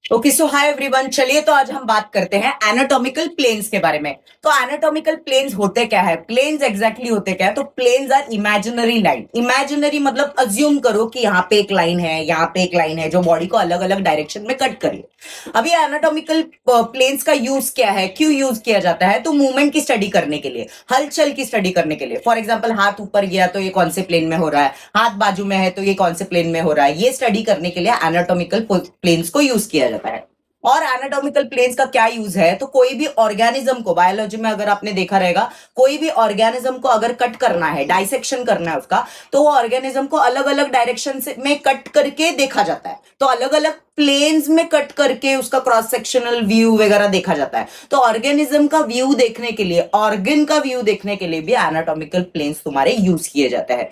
Okay so hi everyone, चलिए तो आज हम बात करते हैं एनाटॉमिकल प्लेन्स के बारे में। तो एनाटॉमिकल प्लेन्स होते क्या है, प्लेन्स एग्जैक्टली होते क्या है? तो planes are imaginary line. Imaginary मतलब अज्यूम करो कि यहाँ पे एक लाइन है, यहाँ पे एक लाइन है जो बॉडी को अलग अलग डायरेक्शन में कट करी। अभी एनाटॉमिकल प्लेन्स का यूज क्या है, क्यों यूज किया जाता है? तो मूवमेंट की स्टडी करने के लिए, हलचल की स्टडी करने के लिए। फॉर एग्जाम्पल हाथ ऊपर गया तो ये कौन से प्लेन में हो रहा है, हाथ बाजू में है तो ये कौन से प्लेन में हो रहा है, ये स्टडी करने के लिए एनाटॉमिकल प्लेन्स को यूज किया जाता है। और एनाटॉमिकल प्लेन्स का क्या यूज है? तो कोई भी ऑर्गेनिज्म को, बायोलॉजी में अगर आपने देखा रहेगा, कोई भी ऑर्गेनिज्म को अगर कट करना है, डाइसेक्शन करना है उसका, तो वो ऑर्गेनिज्म को अलग अलग डायरेक्शन में कट करके देखा जाता है। तो अलग अलग प्लेन्स में कट करके उसका क्रॉस सेक्शनल व्यू वगैरह देखा जाता है। तो ऑर्गेनिज्म का व्यू देखने के लिए, ऑर्गन का व्यू देखने के लिए भी एनाटॉमिकल प्लेन्स तुम्हारे यूज किए जाते हैं।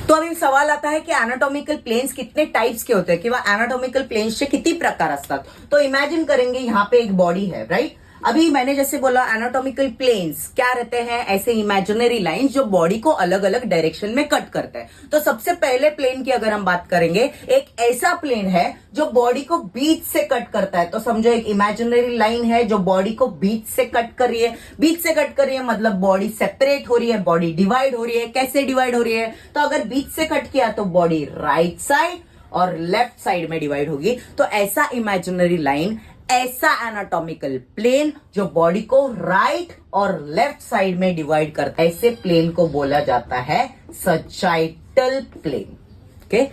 तो अभी सवाल आता है कि एनाटॉमिकल प्लेन्स कितने टाइप्स के होते हैं, किंवा एनाटॉमिकल प्लेन्सचे किती प्रकार असतात। तो इमेजिन करेंगे यहाँ पे एक बॉडी है, राइट। अभी मैंने जैसे बोला एनाटॉमिकल प्लेन्स क्या रहते हैं, ऐसे इमेजिनरी लाइंस जो बॉडी को अलग अलग डायरेक्शन में कट करते हैं। तो सबसे पहले प्लेन की अगर हम बात करेंगे, एक ऐसा प्लेन है जो बॉडी को बीच से कट करता है। तो समझो एक इमेजिनरी लाइन है जो बॉडी को बीच से कट कर रही है। बीच से कट कर रही है मतलब बॉडी सेपरेट हो रही है, बॉडी डिवाइड हो रही है। कैसे डिवाइड हो रही है? तो अगर बीच से कट किया तो बॉडी राइट साइड और लेफ्ट साइड में डिवाइड होगी। तो ऐसा इमेजिनरी लाइन, ऐसा एनाटॉमिकल प्लेन जो बॉडी को राइट और लेफ्ट साइड में डिवाइड करता है, ऐसे प्लेन को बोला जाता है sagittal plane. Okay,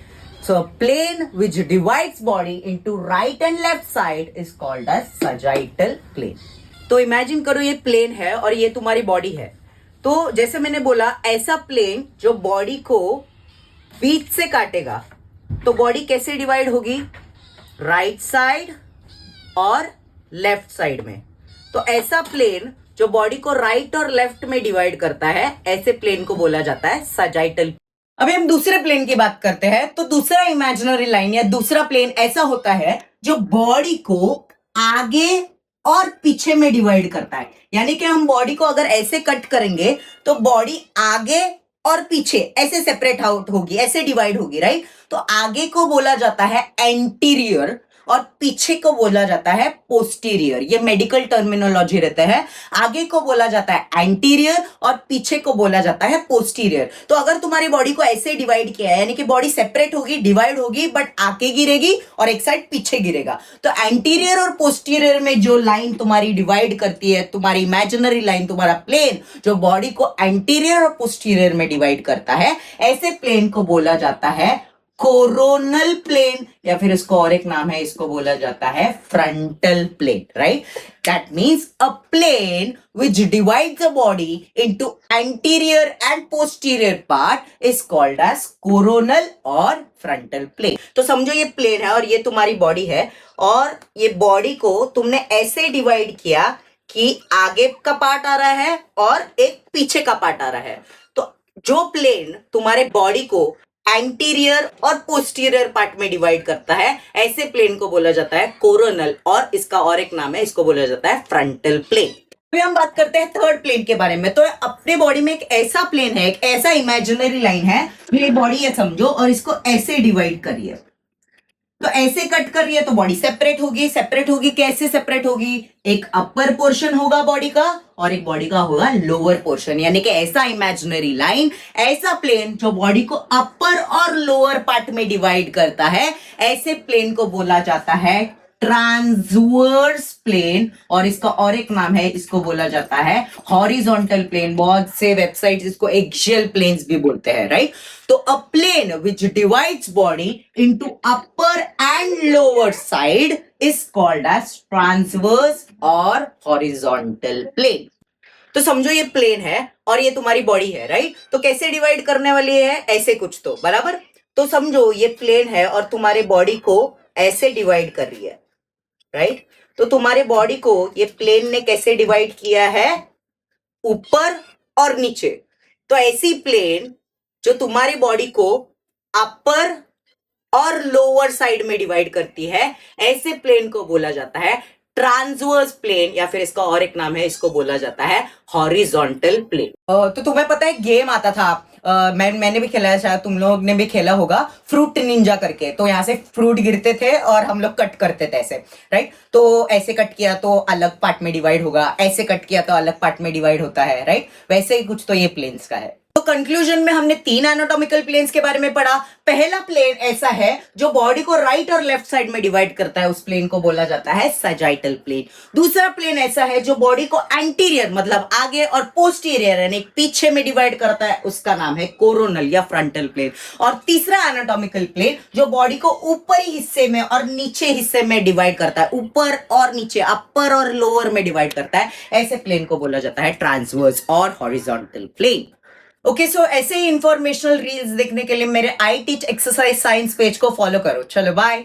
so plane which divides body into right and left side is called as sagittal plane. तो इमेजिन करो ये प्लेन है और ये तुम्हारी बॉडी है। तो जैसे मैंने बोला, ऐसा प्लेन जो बॉडी को बीच से काटेगा, तो बॉडी कैसे डिवाइड होगी? राइट साइड और लेफ्ट साइड में। तो ऐसा प्लेन जो बॉडी को राइट और लेफ्ट में डिवाइड करता है, ऐसे प्लेन को बोला जाता है सजाइटल। अभी हम दूसरे प्लेन की बात करते हैं। तो दूसरा इमेजिनरी लाइन या दूसरा प्लेन ऐसा होता है जो बॉडी को आगे और पीछे में डिवाइड करता है। यानी कि हम बॉडी को अगर ऐसे कट करेंगे तो बॉडी आगे और पीछे ऐसे सेपरेट आउट होगी, ऐसे डिवाइड होगी, राइट। तो आगे को बोला जाता है एंटीरियर और पीछे को बोला जाता है पोस्टीरियर। ये मेडिकल टर्मिनोलॉजी रहता है। आगे को बोला जाता है एंटीरियर और पीछे को बोला जाता है पोस्टीरियर। तो अगर तुम्हारी बॉडी को ऐसे डिवाइड किया है, यानी कि बॉडी सेपरेट होगी, डिवाइड होगी, बट आगे गिरेगी और एक साइड पीछे गिरेगा। तो एंटीरियर और पोस्टीरियर में जो लाइन तुम्हारी डिवाइड करती है, तुम्हारी इमेजिनरी लाइन, तुम्हारा प्लेन जो बॉडी को एंटीरियर और पोस्टीरियर में डिवाइड करता है, ऐसे प्लेन को बोला जाता है कोरोनल प्लेन, या फिर इसको और एक नाम है, इसको बोला जाता है frontal plane, right. That means a plane which divides the body into anterior and posterior part is called as coronal और फ्रंटल प्लेन। तो समझो ये प्लेन है और ये तुम्हारी बॉडी है, और ये बॉडी को तुमने ऐसे डिवाइड किया कि आगे का पार्ट आ रहा है और एक पीछे का पार्ट आ रहा है। तो जो प्लेन तुम्हारे बॉडी को एंटीरियर और पोस्टीरियर पार्ट में डिवाइड करता है, ऐसे प्लेन को बोला जाता है कोरोनल, और इसका और एक नाम है, इसको बोला जाता है फ्रंटल प्लेन। अभी हम बात करते हैं थर्ड प्लेन के बारे में। तो अपने बॉडी में एक ऐसा प्लेन है, एक ऐसा इमेजिनरी लाइन है, ये बॉडी है समझो, और इसको ऐसे डिवाइड करिए। तो ऐसे कट कर रही है तो बॉडी सेपरेट होगी। सेपरेट होगी, कैसे सेपरेट होगी? एक अपर पोर्शन होगा बॉडी का और एक बॉडी का होगा लोअर पोर्शन। यानी कि ऐसा इमेजिनरी लाइन, ऐसा प्लेन जो बॉडी को अपर और लोअर पार्ट में डिवाइड करता है, ऐसे प्लेन को बोला जाता है ट्रांसवर्स प्लेन, और इसका और एक नाम है, इसको बोला जाता है हॉरिजॉन्टल प्लेन। बहुत से वेबसाइट्स इसको एक्सियल प्लेन्स भी बोलते हैं, राइट। तो a plane which divides body into upper and lower side is called as transverse और हॉरिजॉन्टल प्लेन। तो समझो ये प्लेन है और ये तुम्हारी बॉडी है, राइट। तो कैसे डिवाइड करने वाली है? ऐसे कुछ, तो बराबर। तो समझो ये प्लेन है और तुम्हारे बॉडी को ऐसे डिवाइड कर रही है, राइट। तो तुम्हारे बॉडी को ये प्लेन ने कैसे डिवाइड किया है? ऊपर और नीचे। तो ऐसी प्लेन जो तुम्हारी बॉडी को अपर और लोअर साइड में डिवाइड करती है, ऐसे प्लेन को बोला जाता है ट्रांसवर्स प्लेन या फिर इसका और एक नाम है, इसको बोला जाता है हॉरिजॉन्टल प्लेन। तो तुम्हें पता है गेम आता था, मैंने भी खेला है, शायद तुम लोग ने भी खेला होगा, फ्रूट निंजा करके। तो यहाँ से फ्रूट गिरते थे और हम लोग कट करते थे ऐसे, राइट। तो ऐसे कट किया तो अलग पार्ट में डिवाइड होगा, ऐसे कट किया तो अलग पार्ट में डिवाइड होता है, राइट। वैसे ही कुछ तो ये प्लेन्स का है। तो कंक्लूजन में हमने 3 एनाटॉमिकल प्लेन्स के बारे में पढ़ा। पहला प्लेन ऐसा है जो बॉडी को राइट और लेफ्ट साइड में डिवाइड करता है, उस प्लेन को बोला जाता है सैजिटल प्लेन। दूसरा प्लेन ऐसा है जो बॉडी को एंटीरियर मतलब आगे और पोस्टीरियर यानी पीछे में डिवाइड करता है, उसका नाम है कोरोनल या फ्रंटल प्लेन। और तीसरा एनाटॉमिकल प्लेन जो बॉडी को ऊपरी हिस्से में और नीचे हिस्से में डिवाइड करता है, ऊपर और नीचे, अपर और लोअर में डिवाइड करता है, ऐसे प्लेन को बोला जाता है ट्रांसवर्स और हॉरिजॉन्टल प्लेन। ओके, सो ऐसे ही इंफॉर्मेशनल रील्स देखने के लिए मेरे I teach exercise science page को फॉलो करो। चलो बाय।